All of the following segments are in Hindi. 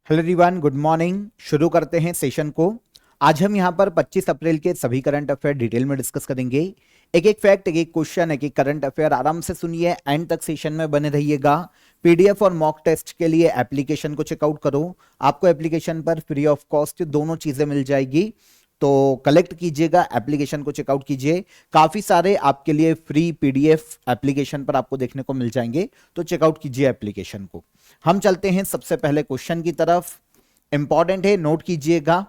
Hello everyone, good morning. शुरू करते हैं सेशन को। आज हम यहाँ पर 25 अप्रैल के सभी करंट अफेयर डिटेल में डिस्कस करेंगे। एक एक फैक्ट, एक एक क्वेश्चन, एक एक करंट अफेयर आराम से सुनिए, एंड तक सेशन में बने रहिएगा। पीडीएफ और मॉक टेस्ट के लिए एप्लीकेशन को चेकआउट करो। आपको एप्लीकेशन पर फ्री ऑफ कॉस्ट दोनों चीजें मिल जाएगी, तो कलेक्ट कीजिएगा, एप्लीकेशन को चेकआउट कीजिए। काफी सारे आपके लिए फ्री पीडीएफ एप्लीकेशन पर आपको देखने को मिल जाएंगे, तो चेकआउट कीजिए एप्लीकेशन को। हम चलते हैं सबसे पहले क्वेश्चन की तरफ। इंपॉर्टेंट है, नोट कीजिएगा।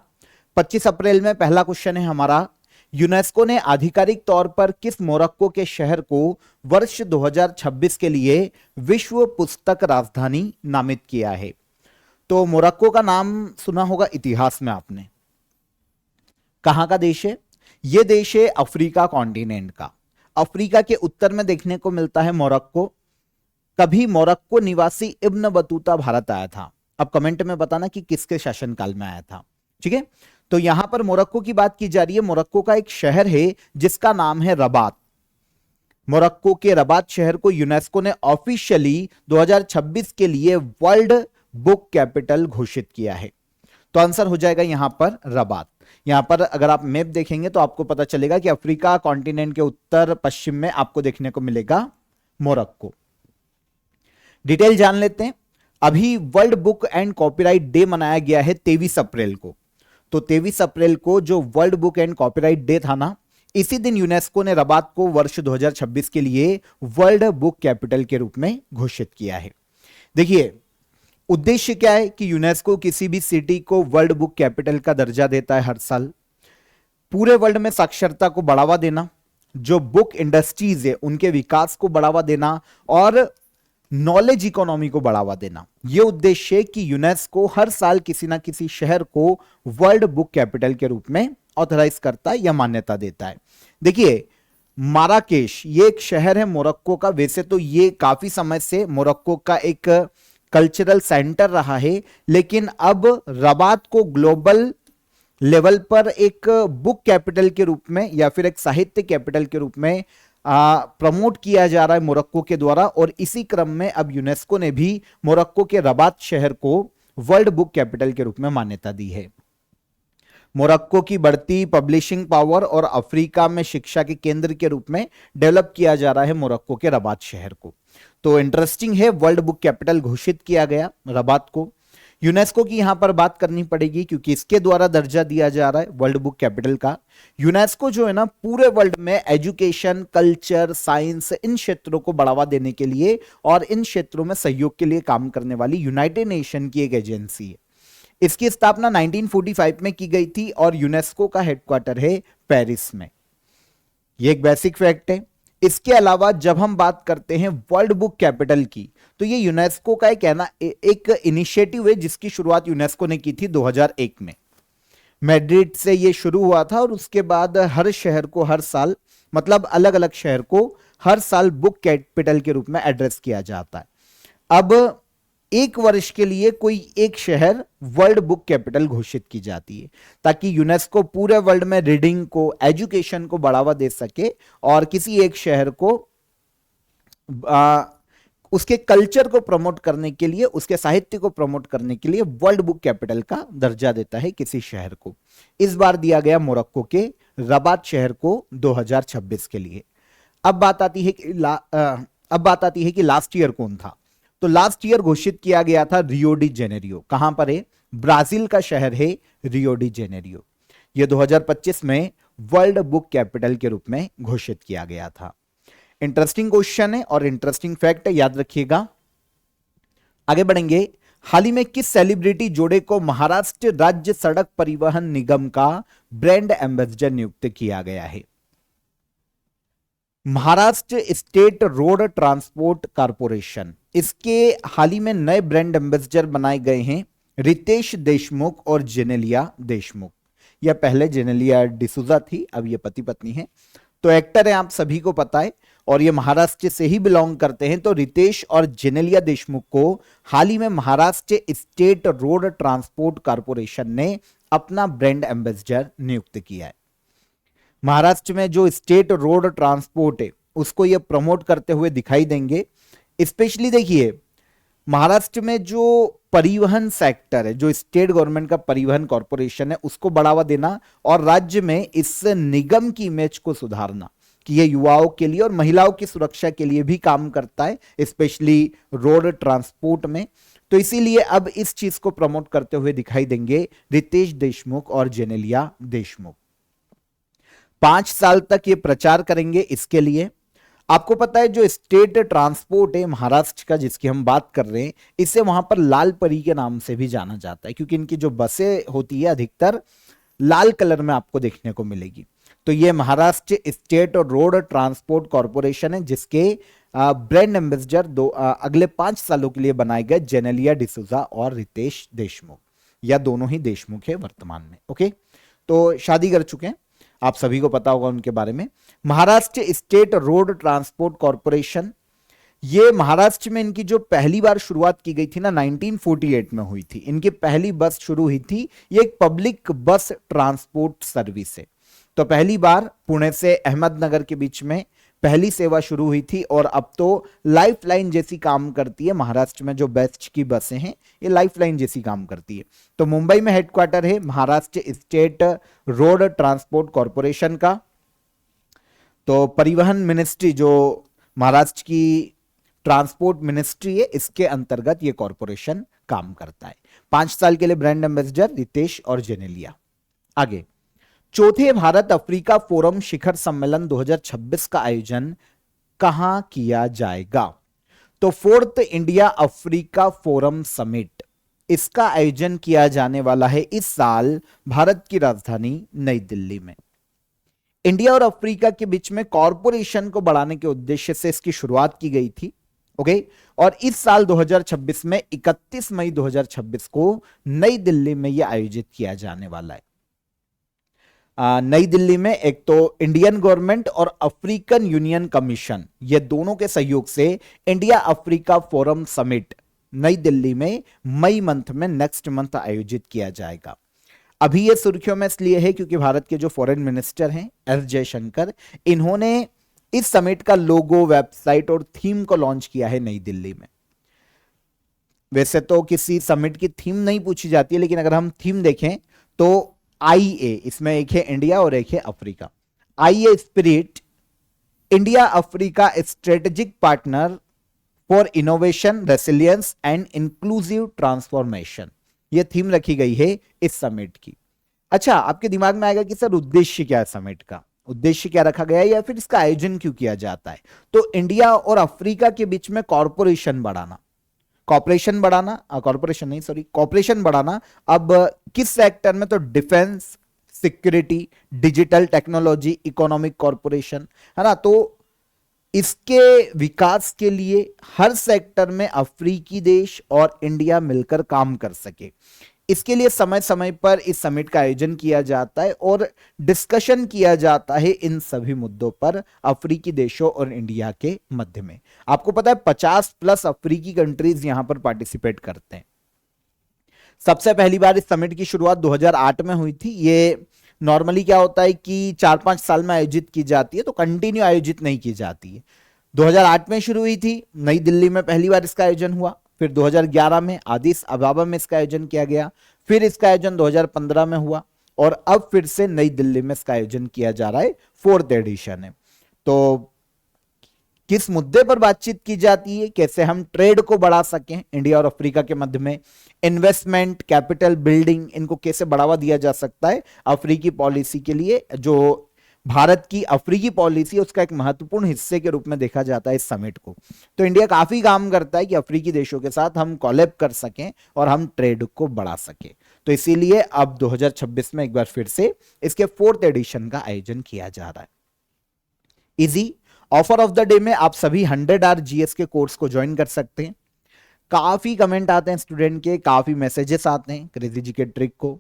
25 अप्रैल में पहला क्वेश्चन है हमारा, यूनेस्को ने आधिकारिक तौर पर किस मोरक्को के शहर को वर्ष 2026 के लिए विश्व पुस्तक राजधानी नामित किया है? तो मोरक्को का नाम सुना होगा इतिहास में आपने। कहां का देश है? यह देश है अफ्रीका कॉन्टिनेंट का। अफ्रीका के उत्तर में देखने को मिलता है मोरक्को। कभी मोरक्को निवासी इब्न बतूता भारत आया था। अब कमेंट में बताना कि किसके शासनकाल में आया था। ठीक है, तो यहां पर मोरक्को की बात की जा रही है। मोरक्को का एक शहर है जिसका नाम है रबात। मोरक्को के रबात शहर को यूनेस्को ने ऑफिशियली 2026 के लिए वर्ल्ड बुक कैपिटल घोषित किया है। तो आंसर हो जाएगा यहां पर रबात। यहां पर अगर आप मैप देखेंगे तो आपको पता चलेगा कि अफ्रीका कॉन्टिनेंट के उत्तर पश्चिम में आपको देखने को मिलेगा मोरक्को। डिटेल जान लेते हैं। अभी world book and copyright day मनाया गया है 23 अप्रैल को। तो 23 अप्रैल को जो world book and copyright day था ना, इसी दिन यूनेस्को ने रबात को वर्ष 2026 के लिए वर्ल्ड बुक कैपिटल के रूप में घोषित किया है। देखिए, उद्देश्य क्या है कि यूनेस्को किसी भी सिटी को वर्ल्ड बुक कैपिटल का दर्जा देता है हर साल। पूरे वर्ल्ड में साक्षरता को बढ़ावा देना, जो बुक इंडस्ट्रीज है उनके विकास को बढ़ावा देना, और नॉलेज इकोनॉमी को बढ़ावा देना। यह उद्देश्य है कि यूनेस्को हर साल किसी ना किसी शहर को वर्ल्ड बुक कैपिटल के रूप में ऑथराइज करता है या मान्यता देता है। देखिए, माराकेश ये एक शहर है मोरक्को का। वैसे तो ये काफी समय से मोरक्को का एक कल्चरल सेंटर रहा है, लेकिन अब रबात को ग्लोबल लेवल पर एक बुक कैपिटल के रूप में या फिर एक साहित्य कैपिटल के रूप में प्रमोट किया जा रहा है मोरक्को के द्वारा। और इसी क्रम में अब यूनेस्को ने भी मोरक्को के रबात शहर को वर्ल्ड बुक कैपिटल के रूप में मान्यता दी है। मोरक्को की बढ़ती पब्लिशिंग पावर और अफ्रीका में शिक्षा के केंद्र के रूप में डेवलप किया जा रहा है मोरक्को के रबात शहर को। तो इंटरेस्टिंग है, वर्ल्ड बुक कैपिटल घोषित किया गया रबात को। यूनेस्को की यहां पर बात करनी पड़ेगी क्योंकि इसके द्वारा दर्जा दिया जा रहा है वर्ल्ड बुक कैपिटल का। यूनेस्को जो है ना, पूरे वर्ल्ड में एजुकेशन, कल्चर, साइंस, इन क्षेत्रों को बढ़ावा देने के लिए और इन क्षेत्रों में सहयोग के लिए काम करने वाली यूनाइटेड नेशन की एक एजेंसी है। इसकी स्थापना 1945 में की गई थी और यूनेस्को का हेडक्वार्टर है पेरिस में। यह एक बेसिक फैक्ट है। इसके अलावा जब हम बात करते हैं वर्ल्ड बुक कैपिटल की, तो ये यूनेस्को का एक इनिशिएटिव है जिसकी शुरुआत यूनेस्को ने की थी 2001 में। मैड्रिड से ये शुरू हुआ था और उसके बाद हर शहर को हर साल, मतलब अलग अलग शहर को हर साल बुक कैपिटल के रूप में एड्रेस किया जाता है। अब एक वर्ष के लिए कोई एक शहर वर्ल्ड बुक कैपिटल घोषित की जाती है ताकि यूनेस्को पूरे वर्ल्ड में रीडिंग को, एजुकेशन को बढ़ावा दे सके और किसी एक शहर को उसके कल्चर को प्रमोट करने के लिए, उसके साहित्य को प्रमोट करने के लिए वर्ल्ड बुक कैपिटल का दर्जा देता है किसी शहर को। इस बार दिया गया मोरक्को के रबात शहर को 2026 के लिए। अब बात आती है कि लास्ट ईयर कौन था। तो लास्ट ईयर घोषित किया गया था रियो डी जेनेरियो। कहां पर है? ब्राजील का शहर है रियो डी जेनेरियो। यह 2025 में वर्ल्ड बुक कैपिटल के रूप में घोषित किया गया था। इंटरेस्टिंग क्वेश्चन है और इंटरेस्टिंग फैक्ट है, याद रखिएगा। आगे बढ़ेंगे। हाल ही में किस सेलिब्रिटी जोड़े को महाराष्ट्र राज्य सड़क परिवहन निगम का ब्रांड एम्बेसडर नियुक्त किया गया है? Maharashtra state road transport corporation, इसके हाल ही में नए ब्रांड एम्बेसडर बनाए गए हैं रितेश देशमुख और जेनेलिया देशमुख। यह पहले जेनेलिया डिसूजा थी, अब ये पति पत्नी है। तो एक्टर है, आप सभी को पता है, और ये महाराष्ट्र से ही बिलोंग करते हैं। तो रितेश और जेनेलिया देशमुख को हाल ही में Maharashtra state road transport corporation ने अपना ब्रांड एम्बेसडर नियुक्त किया है। महाराष्ट्र में जो स्टेट रोड ट्रांसपोर्ट है उसको ये प्रमोट करते हुए दिखाई देंगे। स्पेशली देखिए, महाराष्ट्र में जो परिवहन सेक्टर है, जो स्टेट गवर्नमेंट का परिवहन कॉर्पोरेशन है, उसको बढ़ावा देना और राज्य में इस निगम की इमेज को सुधारना कि ये युवाओं के लिए और महिलाओं की सुरक्षा के लिए भी काम करता है, स्पेशली रोड ट्रांसपोर्ट में। तो इसीलिए अब इस चीज को प्रमोट करते हुए दिखाई देंगे रितेश देशमुख और जेनेलिया देशमुख। 5 साल तक ये प्रचार करेंगे। इसके लिए आपको पता है जो स्टेट ट्रांसपोर्ट है महाराष्ट्र का जिसकी हम बात कर रहे हैं, इसे वहां पर लाल परी के नाम से भी जाना जाता है, क्योंकि इनकी जो बसें होती है अधिकतर लाल कलर में आपको देखने को मिलेगी। तो ये महाराष्ट्र स्टेट और रोड ट्रांसपोर्ट कॉर्पोरेशन है, जिसके ब्रांड एम्बेसडर अगले 5 सालों के लिए बनाए गए जेनेलिया डिसूजा और रितेश देशमुख, या दोनों ही देशमुख है वर्तमान में। ओके, तो शादी कर चुके हैं, आप सभी को पता होगा उनके बारे में। Maharashtra state road transport corporation, ये महाराष्ट्र में इनकी जो पहली बार शुरुआत की गई थी ना 1948 में हुई थी, इनकी पहली बस शुरू हुई थी। ये एक पब्लिक बस ट्रांसपोर्ट सर्विस है। तो पहली बार पुणे से अहमदनगर के बीच में पहली सेवा शुरू हुई थी और अब तो लाइफलाइन जैसी काम करती है। महाराष्ट्र में जो बेस्ट की बसें हैं ये लाइफलाइन जैसी काम करती है। तो मुंबई में हेडक्वार्टर है Maharashtra state road transport corporation का। तो परिवहन मिनिस्ट्री जो महाराष्ट्र की ट्रांसपोर्ट मिनिस्ट्री है, इसके अंतर्गत ये कॉर्पोरेशन काम करता है। 5 साल के लिए ब्रांड एम्बेसडर रितेश और जेनेलिया। आगे, चौथे भारत अफ्रीका फोरम शिखर सम्मेलन 2026 का आयोजन कहां किया जाएगा? तो 4th India Africa forum summit, इसका आयोजन किया जाने वाला है इस साल भारत की राजधानी नई दिल्ली में। इंडिया और अफ्रीका के बीच में कॉर्पोरेशन को बढ़ाने के उद्देश्य से इसकी शुरुआत की गई थी। ओके, और इस साल 2026 में 31 मई 2026 को नई दिल्ली में यह आयोजित किया जाने वाला है। नई दिल्ली में एक तो इंडियन गवर्नमेंट और अफ्रीकन यूनियन कमीशन, ये दोनों के सहयोग से इंडिया अफ्रीका फोरम समिट नई दिल्ली में मई मंथ में नेक्स्ट मंथ आयोजित किया जाएगा। अभी ये सुर्खियों में इसलिए है क्योंकि भारत के जो फॉरेन मिनिस्टर हैं एस जयशंकर, इन्होंने इस समिट का लोगो, वेबसाइट और थीम को लॉन्च किया है नई दिल्ली में। वैसे तो किसी समिट की थीम नहीं पूछी जाती है, लेकिन अगर हम थीम देखें तो IA, इसमें एक है इंडिया और एक है Africa. IA spirit, India Africa strategic partner for innovation, resilience and inclusive transformation, यह थीम रखी गई है इस समिट की। अच्छा, आपके दिमाग में आएगा कि सर उद्देश्य क्या है समिट का, उद्देश्य क्या रखा गया है या फिर इसका आयोजन क्यों किया जाता है? तो इंडिया और अफ्रीका के बीच में कॉर्पोरेशन बढ़ाना, कॉर्पोरेशन बढ़ाना। अब किस सेक्टर में? तो defence, security, digital technology, economic corporation, है ना। तो इसके विकास के लिए हर सेक्टर में अफ्रीकी देश और इंडिया मिलकर काम कर सके, इसके लिए समय समय पर इस समिट का आयोजन किया जाता है और डिस्कशन किया जाता है इन सभी मुद्दों पर अफ्रीकी देशों और इंडिया के मध्य में। आपको पता है 50+ अफ्रीकी कंट्रीज यहां पर पार्टिसिपेट करते हैं। सबसे पहली बार इस समिट की शुरुआत 2008 में हुई थी। ये नॉर्मली क्या होता है कि 4-5 साल में आयोजित की जाती है, तो कंटिन्यू आयोजित नहीं की जाती है। 2008 में शुरू हुई थी, नई दिल्ली में पहली बार इसका आयोजन हुआ। फिर 2011 में आदिस अबाबा में इसका आयोजन किया गया। फिर इसका आयोजन 2015 में हुआ और अब फिर से नई दिल्ली में इसका आयोजन किया जा रहा है। 4th एडिशन है। तो किस मुद्दे पर बातचीत की जाती है? कैसे हम ट्रेड को बढ़ा सकें इंडिया और अफ्रीका के मध्य में, इन्वेस्टमेंट, कैपिटल बिल्डिंग, इनको कैसे बढ़ावा दिया जा सकता है अफ्रीकी पॉलिसी के लिए। जो भारत की अफ्रीकी पॉलिसी उसका एक महत्वपूर्ण हिस्से के रूप में देखा जाता है इस समिट को। तो इंडिया काफी काम करता है कि अफ्रीकी देशों के साथ हम कोलैब कर सकें और हम ट्रेड को बढ़ा सकें। तो इसीलिए अब 2026 में एक बार फिर से इसके 4th एडिशन का आयोजन किया जा रहा है। Easy offer of the day में आप सभी 100 आवर जीएस के कोर्स को ज्वाइन कर सकते हैं। काफी कमेंट आते हैं स्टूडेंट के, काफी मैसेजेस आते हैं क्रेजी जी के ट्रिक को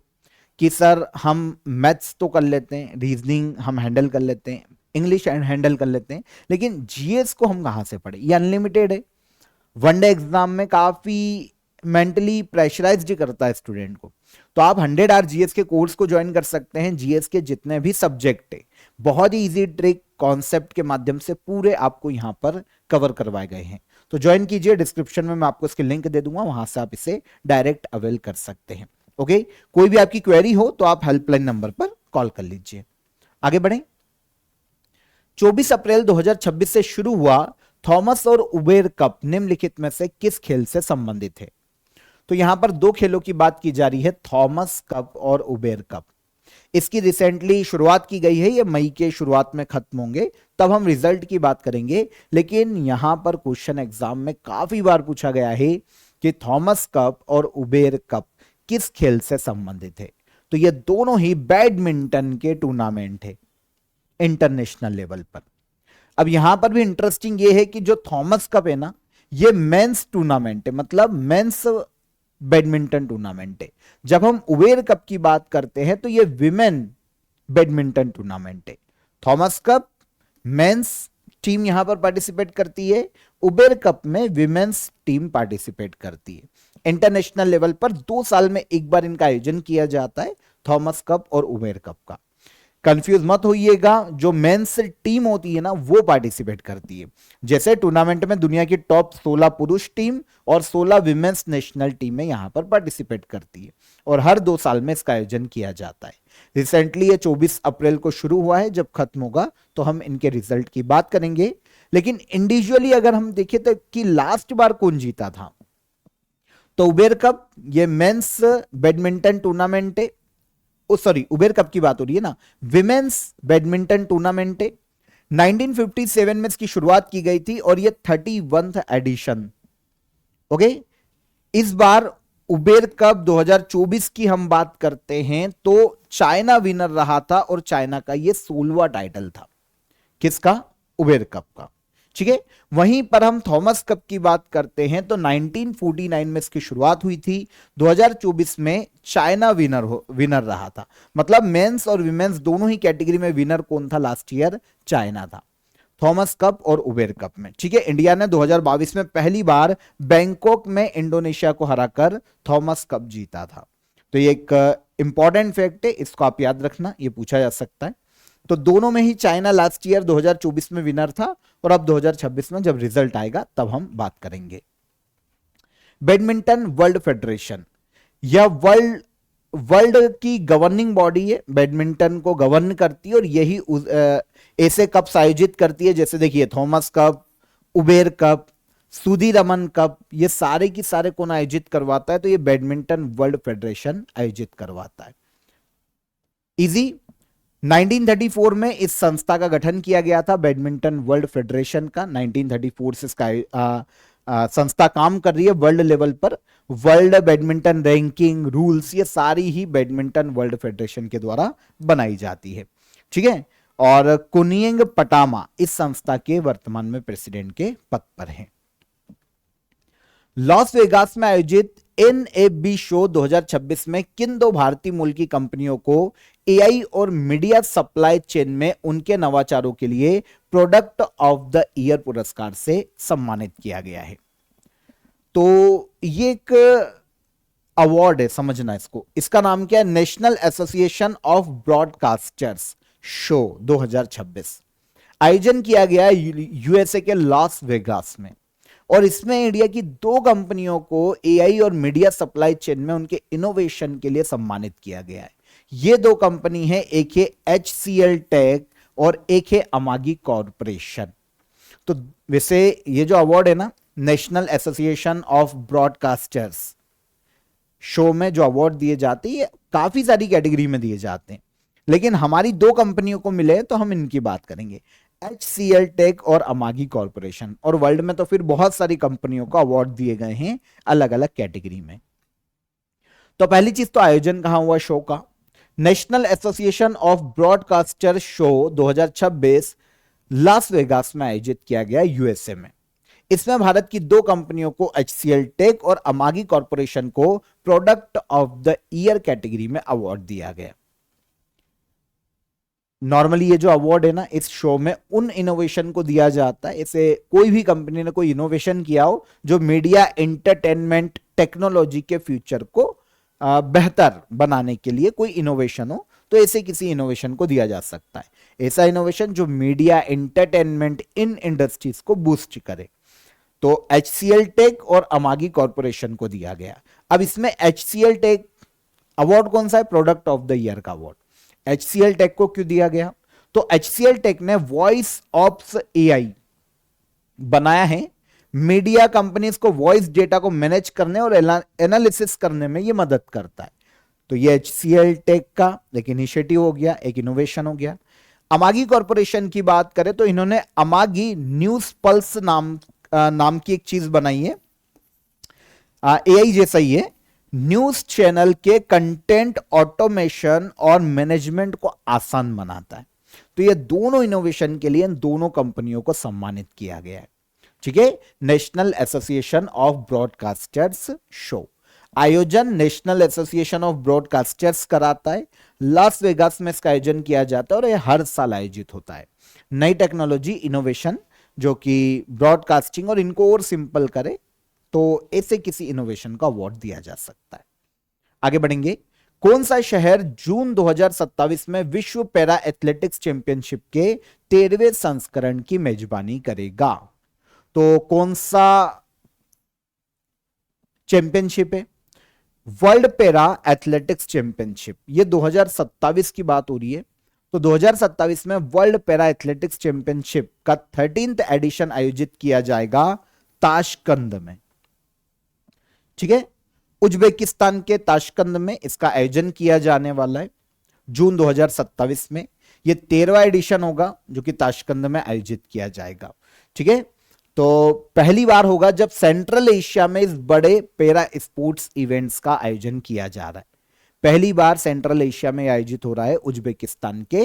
कि सर हम मैथ्स तो कर लेते हैं, रीजनिंग हम हैंडल कर लेते हैं, इंग्लिश हैंडल कर लेते हैं, लेकिन जीएस को हम कहां से पढ़े? ये अनलिमिटेड है। वनडे एग्जाम में काफी मेंटली प्रेशराइज्ड करता है स्टूडेंट को। तो आप 100 आवर जीएस के कोर्स को ज्वाइन कर सकते हैं। जीएस के जितने भी सब्जेक्ट है, बहुत ही इजी ट्रिक, कॉन्सेप्ट के माध्यम से पूरे आपको यहां पर कवर करवाए गए हैं। तो ज्वाइन कीजिए, डिस्क्रिप्शन में मैं आपको इसकी लिंक दे दूंगा, वहां से आप इसे डायरेक्ट अवेल कर सकते हैं। ओके, कोई भी आपकी क्वेरी हो तो आप हेल्पलाइन नंबर पर कॉल कर लीजिए। आगे बढ़ें। 24 अप्रैल 2026 से शुरू हुआ थॉमस और उबेर कप निम्नलिखित में से किस खेल से संबंधित है? तो यहां पर दो खेलों की बात की जा रही है, थॉमस कप और उबेर कप। इसकी रिसेंटली शुरुआत की गई है, ये मई के शुरुआत में खत्म होंगे, तब हम रिजल्ट की बात करेंगे। लेकिन यहां पर क्वेश्चन एग्जाम में काफी बार पूछा गया है कि थॉमस कप और उबेर कप किस खेल से संबंधित है। तो ये दोनों ही बैडमिंटन के टूर्नामेंट है इंटरनेशनल लेवल पर। अब यहां पर भी इंटरेस्टिंग ये है कि जो थॉमस कप है ना, ये मेंस टूर्नामेंट है, मतलब मेंस बैडमिंटन टूर्नामेंट है। जब हम उबेर कप की बात करते हैं तो ये विमेन बैडमिंटन टूर्नामेंट है। थॉमस कप मेंस टीम यहां पर पार्टिसिपेट करती है, उबेर कप में विमेन्स टीम पार्टिसिपेट करती है। इंटरनेशनल लेवल पर 2 साल में एक बार इनका आयोजन किया जाता है, थॉमस कप और उबेर कप का। कंफ्यूज मत होइएगा, जो मेंस टीम होती है ना वो पार्टिसिपेट करती है। जैसे टूर्नामेंट में दुनिया की टॉप 16 पुरुष टीम और 16 विमेंस नेशनल टीमें यहां पर पार्टिसिपेट करती है और हर 2 साल में इसका आयोजन किया जाता है। रिसेंटली ये 24 अप्रैल को शुरू हुआ है, जब खत्म होगा तो हम इनके रिजल्ट की बात करेंगे। लेकिन इंडिविजुअली अगर हम देखें तो कि लास्ट बार कौन जीता था, तो उबेर कप ये मेंस बैडमिंटन टूर्नामेंट है, सॉरी उबेर कप की बात हो रही है ना, विमेन्स बैडमिंटन टूर्नामेंट है। 1957 में इसकी शुरुआत की गई थी और ये 31th एडिशन। ओके, इस बार उबेर कप 2024 की हम बात करते हैं तो चाइना विनर रहा था और चाइना का ये 16वां टाइटल था। किसका? उबेर कप का। ठीक है, वहीं पर हम थॉमस कप की बात करते हैं तो 1949 में इसकी शुरुआत हुई थी, 2024 में चाइना विनर रहा था। मतलब मेंस और विमेंस दोनों ही कैटेगरी में विनर कौन था लास्ट ईयर? चाइना था, थॉमस कप और उबेर कप में। ठीक है, इंडिया ने 2022 में पहली बार बैंकॉक में इंडोनेशिया को हराकर थॉमस कप जीता था। तो ये एक इंपॉर्टेंट फैक्ट है, इसको आप याद रखना, ये पूछा जा सकता है। तो दोनों में ही चाइना लास्ट ईयर 2024 में विनर था और अब 2026 में जब रिजल्ट आएगा तब हम बात करेंगे। बैडमिंटन वर्ल्ड फेडरेशन, यह वर्ल्ड की गवर्निंग बॉडी है, बैडमिंटन को गवर्न करती है और यही ऐसे कप्स आयोजित करती है। जैसे देखिए Thomas cup, Uber cup, Sudirman cup, ये सारे की सारे कौन आयोजित करवाता है? तो ये बैडमिंटन वर्ल्ड फेडरेशन आयोजित करवाता है। इजी, 1934 में इस संस्था का गठन किया गया था, बैडमिंटन वर्ल्ड फेडरेशन का। 1934 से इसका संस्था काम कर रही है वर्ल्ड लेवल पर। वर्ल्ड बैडमिंटन रैंकिंग, रूल्स, ये सारी ही बैडमिंटन वर्ल्ड फेडरेशन के द्वारा बनाई जाती है। ठीक है, और कुनियंग पटामा इस संस्था के वर्तमान में प्रेसिडेंट के पद पर हैं। लॉस वेगास में आयोजित NAB शो 2026 में किन दो भारतीय मूल की कंपनियों को AI और मीडिया सप्लाई चेन में उनके नवाचारों के लिए प्रोडक्ट ऑफ द ईयर पुरस्कार से सम्मानित किया गया है? तो ये एक अवार्ड है, समझना इसको। इसका नाम क्या है? National association of broadcasters show 2026 आयोजन किया गया है USA के लॉस वेगास में। और इसमें इंडिया की 2 कंपनियों को AI और मीडिया सप्लाई चेन में उनके इनोवेशन के लिए सम्मानित किया गया है। ये 2 कंपनी है, एक है HCL टेक और एक है अमागी कॉर्पोरेशन। तो वैसे ये जो अवार्ड है ना, national association of broadcasters show में जो अवार्ड दिए जाते हैं, काफी सारी कैटेगरी में दिए जाते हैं, लेकिन हमारी 2 कंपनियों को मिले तो हम इनकी बात करेंगे, HCL टेक और अमागी कॉर्पोरेशन। और वर्ल्ड में तो फिर बहुत सारी कंपनियों को अवार्ड दिए गए हैं अलग अलग कैटेगरी में। तो पहली चीज तो आयोजन कहां हुआ शो का? National association of broadcaster show 2026 Las Vegas में आयोजित किया गया USA में। इसमें भारत की 2 कंपनियों को HCL टेक और अमागी कॉर्पोरेशन को product of the year category में अवार्ड दिया गया। नॉर्मली ये जो अवार्ड है ना, इस शो में उन इनोवेशन को दिया जाता है, ऐसे कोई भी कंपनी ने कोई इनोवेशन किया हो जो मीडिया एंटरटेनमेंट टेक्नोलॉजी के फ्यूचर को बेहतर बनाने के लिए कोई इनोवेशन हो, तो ऐसे किसी इनोवेशन को दिया जा सकता है। ऐसा इनोवेशन जो मीडिया एंटरटेनमेंट इन इंडस्ट्रीज को बूस्ट करे। तो HCL टेक और अमागी कॉरपोरेशन को दिया गया। अब इसमें HCL टेक अवार्ड कौन सा है? प्रोडक्ट ऑफ द ईयर का अवार्ड HCL टेक को क्यों दिया गया? तो HCL टेक ने वॉइस ऑप्स AI बनाया है। मीडिया कंपनीज को वॉइस डेटा को मैनेज करने और एनालिसिस करने में यह मदद करता है। तो ये HCL टेक का एक इनिशिएटिव हो गया, एक इनोवेशन हो गया। अमागी कॉरपोरेशन की बात करें तो इन्होंने अमागी न्यूज पल्स नाम की एक चीज बनाई है। AI जैसा ही है, न्यूज चैनल के कंटेंट ऑटोमेशन और मैनेजमेंट को आसान बनाता है। तो ये दोनों इनोवेशन के लिए इन दोनों कंपनियों को सम्मानित किया गया है। ठीक है, national association of broadcasters show आयोजन नेशनल एसोसिएशन ऑफ ब्रॉडकास्टर्स कराता है। लास वेगास में इसका आयोजन किया जाता है और यह हर साल आयोजित होता है। नई टेक्नोलॉजी इनोवेशन जो कि ब्रॉडकास्टिंग और इनको और सिंपल करे तो ऐसे किसी इनोवेशन का अवार्ड दिया जा सकता है। आगे बढ़ेंगे। कौन सा शहर जून 2027 में विश्व पैरा एथलेटिक्स चैंपियनशिप के 13वें संस्करण की मेजबानी करेगा? तो कौन सा चैंपियनशिप है? World para athletics championship. ये 2027 की बात हो रही है। तो 2027 में वर्ल्ड पैरा एथलेटिक्स चैंपियनशिप का 13th एडिशन आयोजित किया जाएगा ताशकंद में। ठीक है, उज्बेकिस्तान के ताशकंद में इसका आयोजन किया जाने वाला है जून 2027 में। यह 13वां एडिशन होगा जो कि ताशकंद में आयोजित किया जाएगा। ठीक है, तो पहली बार होगा जब सेंट्रल एशिया में इस बड़े पैरा स्पोर्ट्स इवेंट्स का आयोजन किया जा रहा है। पहली बार सेंट्रल एशिया में आयोजित हो रहा है उज्बेकिस्तान के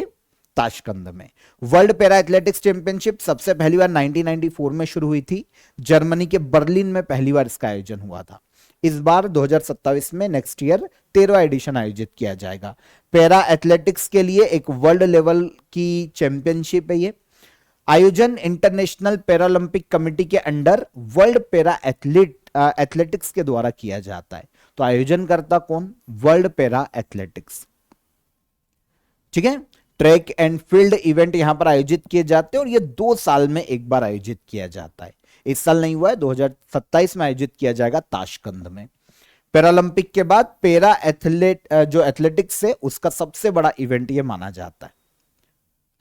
ताशकंद में। वर्ल्ड पैरा एथलेटिक्स चैंपियनशिप सबसे पहली बार 1994 में शुरू हुई थी। जर्मनी के बर्लिन में पहली बार इसका आयोजन हुआ था। इस बार 2027 में नेक्स्ट ईयर 13वां एडिशन आयोजित किया जाएगा। पैरा एथलेटिक्स के लिए एक वर्ल्ड लेवल की चैंपियनशिप है ये। आयोजन इंटरनेशनल पैरालंपिक कमेटी के अंडर वर्ल्ड पैरा एथलेटिक्स के द्वारा किया जाता है। तो आयोजन करता कौन? World para athletics. ठीक है, ट्रैक एंड फील्ड इवेंट यहां पर आयोजित किए जाते हैं और ये 2 साल में एक बार आयोजित किया जाता है। इस साल नहीं हुआ है, 2027 में आयोजित किया जाएगा ताशकंद में। पैरालंपिक के बाद पैरा जो एथलेटिक्स है उसका सबसे बड़ा इवेंट ये माना जाता है।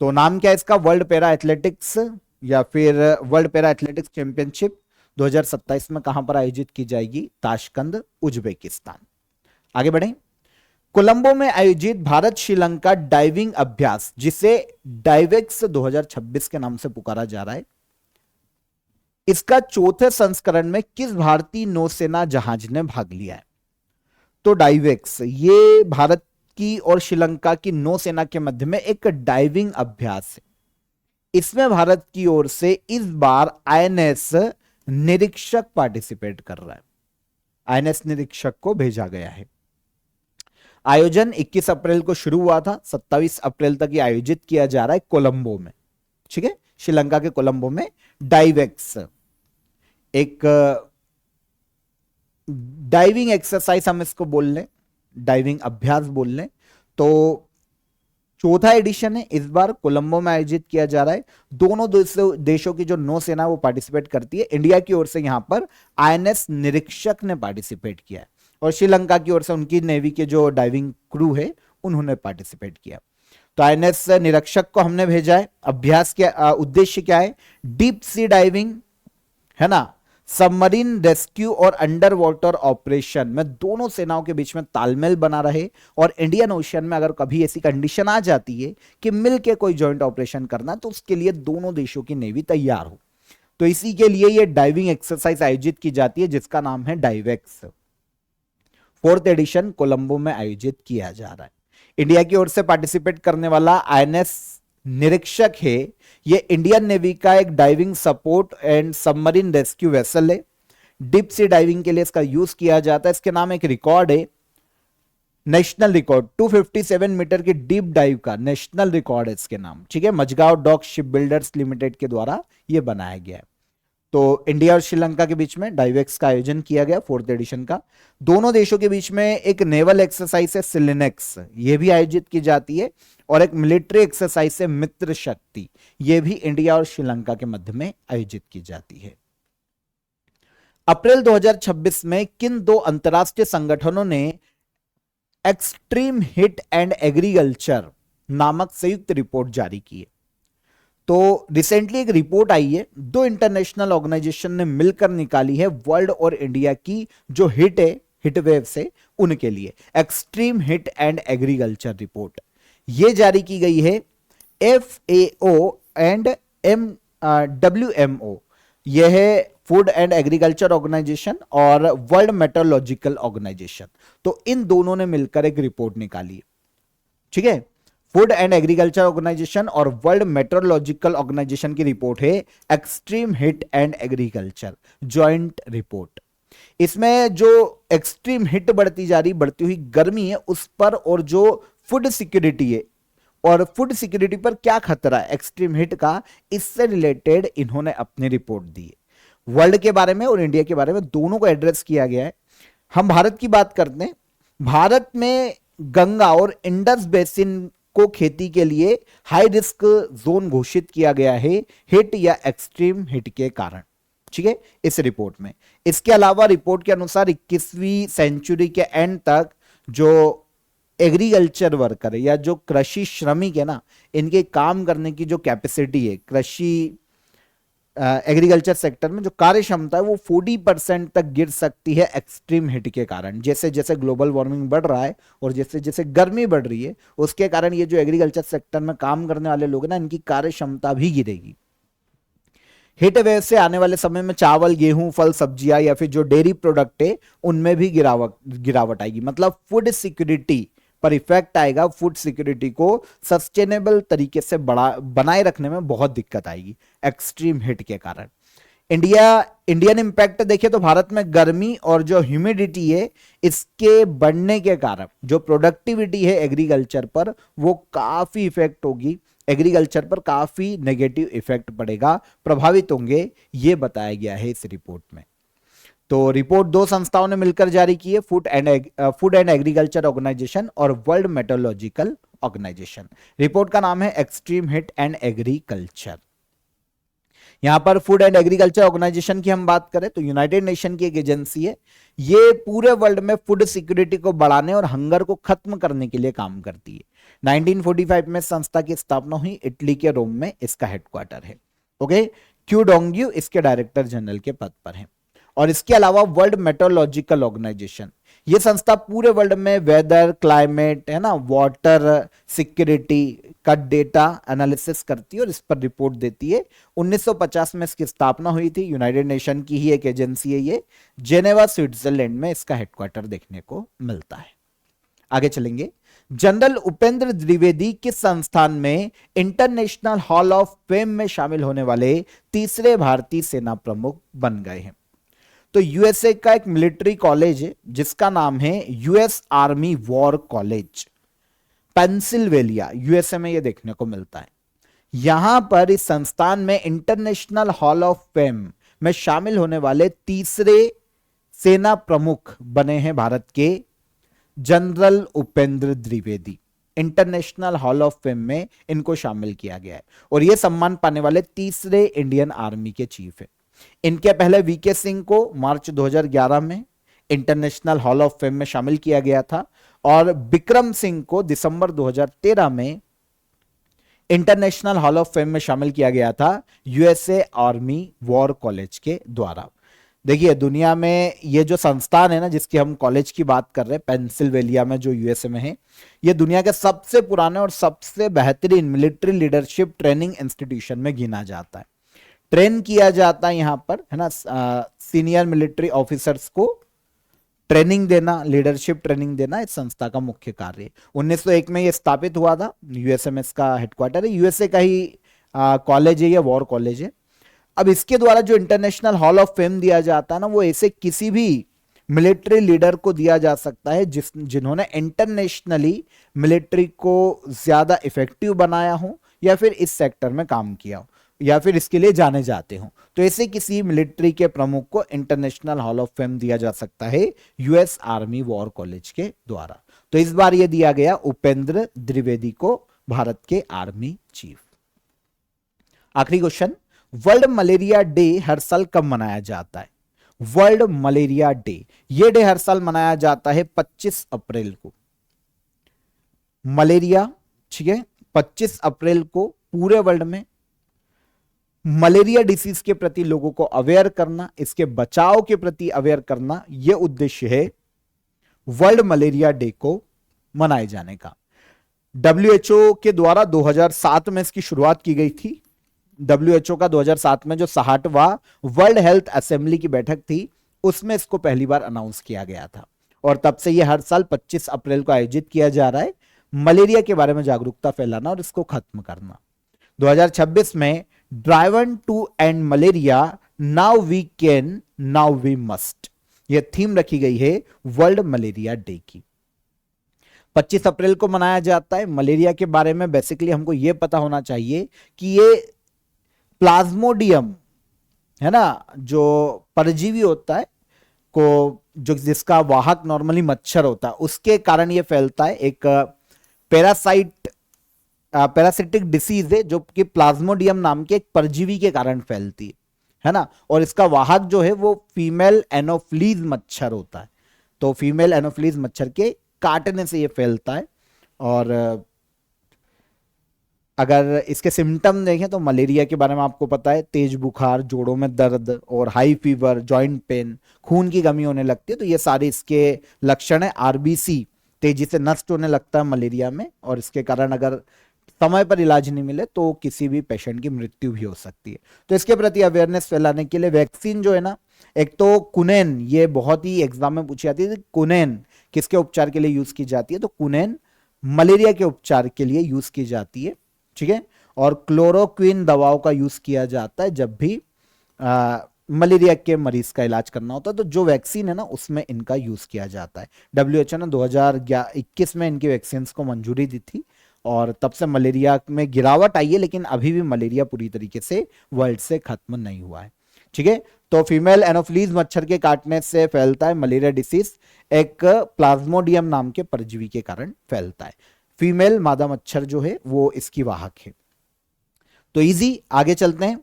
तो नाम क्या है इसका? वर्ल्ड पैरा एथलेटिक्स या फिर वर्ल्ड पैरा एथलेटिक्स चैंपियनशिप 2027 में कहां पर आयोजित की जाएगी? Tashkent, Uzbekistan. आगे बढ़ें। कोलंबो में आयोजित भारत श्रीलंका डाइविंग अभ्यास, जिसे डाइवेक्स 2026 के नाम से पुकारा जा रहा है, इसका 4थे संस्करण में किस भारतीय नौसेना जहाज ने भाग लिया है? तो डाइवेक्स ये भारत की और श्रीलंका की नौसेना के मध्य में एक डाइविंग अभ्यास है। इसमें भारत की ओर से इस बार INS निरीक्षक पार्टिसिपेट कर रहा है। INS निरीक्षक को भेजा गया है। आयोजन 21 अप्रैल को शुरू हुआ था, 27 अप्रैल तक ये आयोजित किया जा रहा है कोलंबो में। ठीक है, श्रीलंका के कोलंबो में डाइवेक्स एक डाइविंग एक्सरसाइज हम इसको बोल लें, डाइविंग अभ्यास बोल लें। तो 4था एडिशन है, इस बार कोलंबो में आयोजित किया जा रहा है। दोनों देशों की जो नौसेना वो पार्टिसिपेट करती है। इंडिया की ओर से यहां पर INS निरीक्षक ने पार्टिसिपेट किया है और श्रीलंका की ओर से उनकी नेवी के जो डाइविंग क्रू है उन्होंने पार्टिसिपेट किया। तो INS निरीक्षक को हमने भेजा है। अभ्यास के उद्देश्य क्या है? डीप सी डाइविंग है ना, सबमरीन रेस्क्यू और अंडर वाटर ऑपरेशन में दोनों सेनाओं के बीच में तालमेल बना रहे और इंडियन ओशियन में अगर कभी ऐसी कंडीशन आ जाती है कि मिलके कोई जॉइंट ऑपरेशन करना, तो उसके लिए दोनों देशों की नेवी तैयार हो। तो इसी के लिए ये डाइविंग एक्सरसाइज आयोजित की जाती है जिसका नाम है डाइवेक्स। 4th एडिशन कोलंबो में आयोजित किया जा रहा है। इंडिया की ओर से पार्टिसिपेट करने वाला INS निरीक्षक है। यह इंडियन नेवी का एक diving support and submarine rescue vessel है। डीप सी डाइविंग के लिए इसका यूज किया जाता है। इसके नाम एक रिकॉर्ड है, नेशनल रिकॉर्ड 257 मीटर की डीप डाइव का नेशनल रिकॉर्ड है इसके नाम। ठीक है, Mazagon dock ship builders limited के द्वारा यह बनाया गया है। तो इंडिया और श्रीलंका के बीच में डाइवेक्स का आयोजन किया गया 4th एडिशन का। दोनों देशों के बीच में एक नेवल एक्सरसाइज है सिलिनेक्स, यह भी आयोजित की जाती है और एक मिलिट्री एक्सरसाइज है मित्र शक्ति, यह भी इंडिया और श्रीलंका के मध्य में आयोजित की जाती है। अप्रैल 2026 में किन दो अंतरराष्ट्रीय संगठनों ने एक्सट्रीम हिट एंड एग्रीकल्चर नामक संयुक्त रिपोर्ट जारी की है? तो रिसेंटली एक रिपोर्ट आई है, दो इंटरनेशनल ऑर्गेनाइजेशन ने मिलकर निकाली है वर्ल्ड और इंडिया की जो हिट है, हिट वेव से उनके लिए extreme hit and agriculture report ये जारी की गई है FAO एंड WMO। यह है फूड एंड एग्रीकल्चर ऑर्गेनाइजेशन और वर्ल्ड मेट्रोलॉजिकल ऑर्गेनाइजेशन। तो इन दोनों ने मिलकर एक रिपोर्ट निकाली है, ठीक है। फूड एंड एग्रीकल्चर ऑर्गेनाइजेशन और वर्ल्ड मेट्रोलॉजिकल ऑर्गेनाइजेशन की रिपोर्ट है extreme hit and agriculture joint report. इसमें जो एक्सट्रीम हिट बढ़ती जा रही, बढ़ती हुई गर्मी है उस पर, और जो फूड सिक्योरिटी है और फूड सिक्योरिटी पर क्या खतरा है एक्सट्रीम हिट का, इससे रिलेटेड इन्होंने अपनी रिपोर्ट दी है। वर्ल्ड के बारे में और इंडिया के बारे में दोनों को एड्रेस किया गया है। हम भारत की बात करते हैं। भारत में गंगा और इंडस बेसिन को खेती के लिए हाई रिस्क जोन घोषित किया गया है हिट या एक्सट्रीम हिट के कारण, ठीक है, इस रिपोर्ट में। इसके अलावा रिपोर्ट के अनुसार 21वीं सेंचुरी के एंड तक जो एग्रीकल्चर वर्कर है या जो कृषि श्रमिक है ना, इनके काम करने की जो कैपेसिटी है कृषि एग्रीकल्चर सेक्टर में, जो कार्य क्षमता है वो 40% तक गिर सकती है एक्सट्रीम हिट के कारण। जैसे जैसे ग्लोबल वार्मिंग बढ़ रहा है और जैसे जैसे गर्मी बढ़ रही है, उसके कारण ये जो एग्रीकल्चर सेक्टर में काम करने वाले लोग हैं ना, इनकी कार्य क्षमता भी गिरेगी। हिट वेव से आने वाले समय में चावल, गेहूं, फल, सब्जियां या फिर जो डेयरी प्रोडक्ट है उनमें भी गिरावट आएगी। मतलब फूड सिक्योरिटी पर इफेक्ट आएगा। फूड सिक्योरिटी को सस्टेनेबल तरीके से बनाए रखने में बहुत दिक्कत आएगी एक्सट्रीम हिट के कारण। इंडियन इंपैक्ट देखिए तो भारत में गर्मी और जो ह्यूमिडिटी है इसके बढ़ने के कारण जो प्रोडक्टिविटी है एग्रीकल्चर पर वो काफी इफेक्ट होगी, एग्रीकल्चर पर काफी नेगेटिव इफेक्ट पड़ेगा, प्रभावित होंगे, ये बताया गया है इस रिपोर्ट में। तो रिपोर्ट दो संस्थाओं ने मिलकर जारी की है, फूड एंड एग्रीकल्चर ऑर्गेनाइजेशन और वर्ल्ड मेट्रोलॉजिकल ऑर्गेनाइजेशन। रिपोर्ट का नाम है एक्सट्रीम हिट एंड एग्रीकल्चर। यहां पर फूड एंड एग्रीकल्चर ऑर्गेनाइजेशन की हम बात करें तो यूनाइटेड नेशन की एक एजेंसी है। ये पूरे वर्ल्ड में फूड सिक्योरिटी को बढ़ाने और हंगर को खत्म करने के लिए काम करती है। 1945 में संस्था की स्थापना हुई, इटली के रोम में इसका हेडक्वार्टर है। ओके, क्यू डोंग्यू इसके डायरेक्टर जनरल के पद पर है। और इसके अलावा वर्ल्ड मेट्रोलॉजिकल ऑर्गेनाइजेशन, ये संस्था पूरे वर्ल्ड में वेदर, क्लाइमेट है ना, वाटर सिक्योरिटी का डेटा एनालिसिस करती है और इस पर रिपोर्ट देती है। 1950 में इसकी स्थापना हुई थी। यूनाइटेड नेशन की ही एक एजेंसी है ये। जेनेवा स्विट्जरलैंड में इसका हेडक्वार्टर देखने को मिलता है। आगे चलेंगे। जनरल उपेंद्र द्विवेदी किस संस्थान में इंटरनेशनल हॉल ऑफ फेम में शामिल होने वाले तीसरे भारतीय सेना प्रमुख बन गए हैं? तो यूएसए का एक मिलिट्री कॉलेज है जिसका नाम है US army war college, Pennsylvania, USA में यह देखने को मिलता है। यहां पर इस संस्थान में इंटरनेशनल हॉल ऑफ फेम में शामिल होने वाले तीसरे सेना प्रमुख बने हैं भारत के general Upendra Dwivedi. International hall of fame में इनको शामिल किया गया है और यह सम्मान पाने वाले तीसरे इंडियन आर्मी के चीफ है। इनके पहले वीके सिंह को मार्च 2011 में इंटरनेशनल हॉल ऑफ फेम में शामिल किया गया था और विक्रम सिंह को दिसंबर 2013 में इंटरनेशनल हॉल ऑफ फेम में शामिल किया गया था यूएसए आर्मी वॉर कॉलेज के द्वारा। देखिए दुनिया में ये जो संस्थान है ना जिसकी हम कॉलेज की बात कर रहे हैं, पेंसिल्वेनिया में जो यूएसए में है, ये दुनिया के सबसे पुराने और सबसे बेहतरीन मिलिट्री लीडरशिप ट्रेनिंग इंस्टीट्यूशन में गिना जाता है। ट्रेन किया जाता है यहां पर, है ना, सीनियर मिलिट्री ऑफिसर्स को ट्रेनिंग देना, लीडरशिप ट्रेनिंग देना इस संस्था का मुख्य कार्य है। 1901 में यह स्थापित हुआ था। यूएसए में इसका हेडक्वार्टर है। यूएसए का ही कॉलेज है, ये वॉर कॉलेज है। अब इसके द्वारा जो इंटरनेशनल हॉल ऑफ फेम दिया जाता है ना, वो ऐसे किसी भी मिलिट्री लीडर को दिया जा सकता है जिन्होंने इंटरनेशनली मिलिट्री को ज्यादा इफेक्टिव बनाया हो या फिर इस सेक्टर में काम किया हो या फिर इसके लिए जाने जाते हो। तो ऐसे किसी मिलिट्री के प्रमुख को इंटरनेशनल हॉल ऑफ फेम दिया जा सकता है यूएस आर्मी वॉर कॉलेज के द्वारा। तो इस बार यह दिया गया उपेंद्र द्विवेदी को, भारत के आर्मी चीफ। आखिरी क्वेश्चन, वर्ल्ड मलेरिया डे हर साल कब मनाया जाता है? World malaria day. ये डे हर साल मनाया जाता है 25 अप्रैल को। मलेरिया, ठीक है, 25 अप्रैल को पूरे वर्ल्ड में मलेरिया डिसीज के प्रति लोगों को अवेयर करना, इसके बचाव के प्रति अवेयर करना, यह उद्देश्य है वर्ल्ड मलेरिया डे को मनाए जाने का। WHO के द्वारा 2007 में इसकी शुरुआत की गई थी। WHO का 2007 में जो 60वां वर्ल्ड हेल्थ असेंबली की बैठक थी, उसमें इसको पहली बार अनाउंस किया गया था और तब से यह हर साल 25 अप्रैल को आयोजित किया जा रहा है, मलेरिया के बारे में जागरूकता फैलाना और इसको खत्म करना। 2026 में driven to end malaria, now we can, now we must, यह थीम रखी गई है वर्ल्ड मलेरिया डे की। 25 अप्रैल को मनाया जाता है। मलेरिया के बारे में बेसिकली हमको यह पता होना चाहिए कि ये प्लाज्मोडियम है ना, जो परजीवी होता है को, जो जिसका वाहक नॉर्मली मच्छर होता है, उसके कारण ये फैलता है। एक पैरासिटिक डिसीज है जो कि प्लाज्मोडियम नाम के एक परजीवी के कारण फैलती है ना, और इसका वाहक जो है वो फीमेल एनोफ्लीज मच्छर होता है। तो फीमेल एनोफ्लीज मच्छर के काटने से ये फैलता है। और अगर इसके सिम्टम देखें तो मलेरिया के बारे में आपको पता है, तेज बुखार, जोड़ों में दर्द और हाई फीवर, जॉइंट पेन, खून की कमी होने लगती है। तो ये सारे इसके लक्षण है। आरबीसी तेजी से नष्ट होने लगता है मलेरिया में, और इसके कारण अगर समय पर इलाज नहीं मिले तो किसी भी पेशेंट की मृत्यु भी हो सकती है। तो इसके प्रति अवेयरनेस फैलाने के लिए वैक्सीन जो है ना, एक तो कुनेन, ये बहुत ही एग्जाम में पूछी जाती है, कुनेन किसके उपचार के लिए यूज की जाती है, तो कुनेन मलेरिया के उपचार के लिए यूज की जाती है, ठीक है। और क्लोरोक्विन दवाओं का यूज किया जाता है जब भी मलेरिया के मरीज का इलाज करना होता है। तो जो वैक्सीन है ना, उसमें इनका यूज किया जाता है। WHO ने 2021 में इनकी वैक्सीन को मंजूरी दी थी और तब से मलेरिया में गिरावट आई है, लेकिन अभी भी मलेरिया पूरी तरीके से वर्ल्ड से खत्म नहीं हुआ है, ठीक है। तो फीमेल एनोफ्लीज मच्छर के काटने से फैलता है मलेरिया डिसीज, एक प्लाज्मोडियम नाम के परजीवी के कारण फैलता है। फीमेल मादा मच्छर जो है वो इसकी वाहक है। तो इजी, आगे चलते हैं।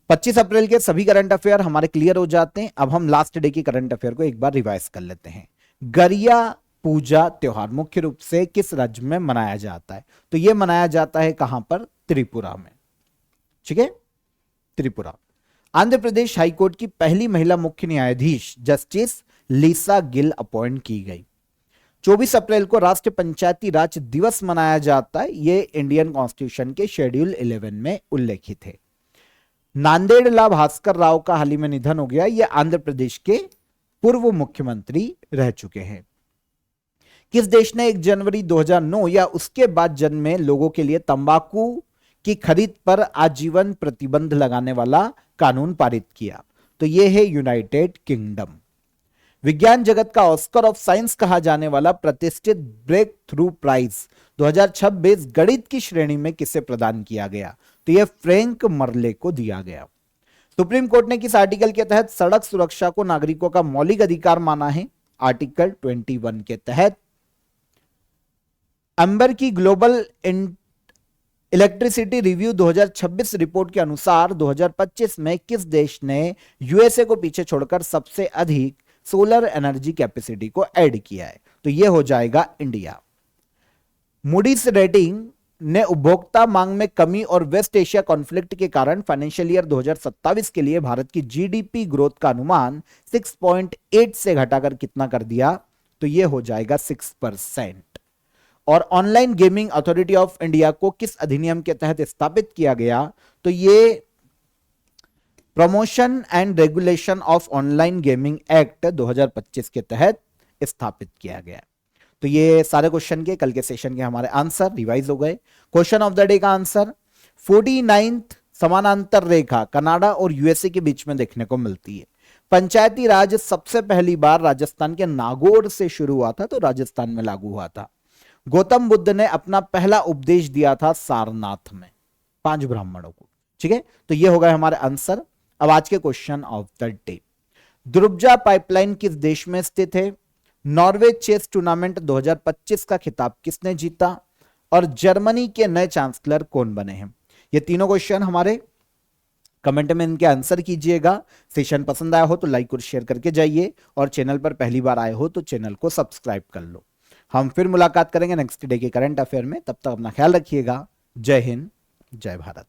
25 अप्रैल के सभी करंट अफेयर हमारे क्लियर हो जाते हैं। अब हम लास्ट डे की करंट अफेयर को एक बार रिवाइज कर लेते हैं। गरिया पूजा त्योहार मुख्य रूप से किस राज्य में मनाया जाता है, तो यह मनाया जाता है कहां पर, त्रिपुरा में, ठीक है, त्रिपुरा। आंध्र प्रदेश हाईकोर्ट की पहली महिला मुख्य न्यायाधीश जस्टिस लीसा गिल अपॉइंट की गई। 24 अप्रैल को राष्ट्रीय पंचायती राज दिवस मनाया जाता है, यह इंडियन कॉन्स्टिट्यूशन के शेड्यूल 11 में उल्लेखित है। नांदेड़ला भास्कर राव का हाल ही में निधन हो गया, यह आंध्र प्रदेश के पूर्व मुख्यमंत्री रह चुके हैं। किस देश ने 1 जनवरी 2009 या उसके बाद जन्मे लोगों के लिए तंबाकू की खरीद पर आजीवन प्रतिबंध लगाने वाला कानून पारित किया, तो यह है यूनाइटेड किंगडम। विज्ञान जगत का ऑस्कर ऑफ साइंस कहा जाने वाला प्रतिष्ठित ब्रेक थ्रू प्राइज 2026 गणित की श्रेणी में किसे प्रदान किया गया, तो यह फ्रैंक मर्ले को दिया गया। सुप्रीम कोर्ट ने किस आर्टिकल के तहत सड़क सुरक्षा को नागरिकों का मौलिक अधिकार माना है, आर्टिकल 21 के तहत। अंबर की ग्लोबल इलेक्ट्रिसिटी रिव्यू 2026 रिपोर्ट के अनुसार 2025 में किस देश ने यूएसए को पीछे छोड़कर सबसे अधिक सोलर एनर्जी कैपेसिटी को ऐड किया है, तो यह हो जाएगा इंडिया। मूडीज रेटिंग ने उपभोक्ता मांग में कमी और वेस्ट एशिया कॉन्फ्लिक्ट के कारण फाइनेंशियल ईयर 2027 के लिए भारत की जीडीपी ग्रोथ का अनुमान 6.8 से घटाकर कितना कर दिया, तो यह हो जाएगा 6%। और online gaming authority of India को किस अधिनियम के तहत स्थापित किया गया, तो यह promotion and regulation of online gaming act 2025 के तहत स्थापित किया गया। तो ये सारे क्वेश्चन के कल के सेशन के हमारे आंसर रिवाइज हो गए। क्वेश्चन ऑफ द डे का आंसर, 49th समानांतर रेखा कनाडा और यूएसए के बीच में देखने को मिलती है। पंचायती राज सबसे पहली बार राजस्थान के नागौर से शुरू हुआ था, तो राजस्थान में लागू हुआ था। गौतम बुद्ध ने अपना पहला उपदेश दिया था सारनाथ में 5 ब्राह्मणों को, ठीक है। तो ये हो गए हमारे आंसर। अब आज के question of the day, Druzhba pipeline किस देश में स्थित है, नॉर्वे चेस टूर्नामेंट 2025 का खिताब किसने जीता, और जर्मनी के नए चांसलर कौन बने हैं। ये तीनों क्वेश्चन हमारे कमेंट में इनके आंसर कीजिएगा। सेशन पसंद आया हो तो लाइक और शेयर करके जाइए, और चैनल पर पहली बार आए हो तो चैनल को सब्सक्राइब कर लो। हम फिर मुलाकात करेंगे नेक्स्ट डे के करंट अफेयर में, तब तक अपना ख्याल रखिएगा। जय हिंद, जय भारत।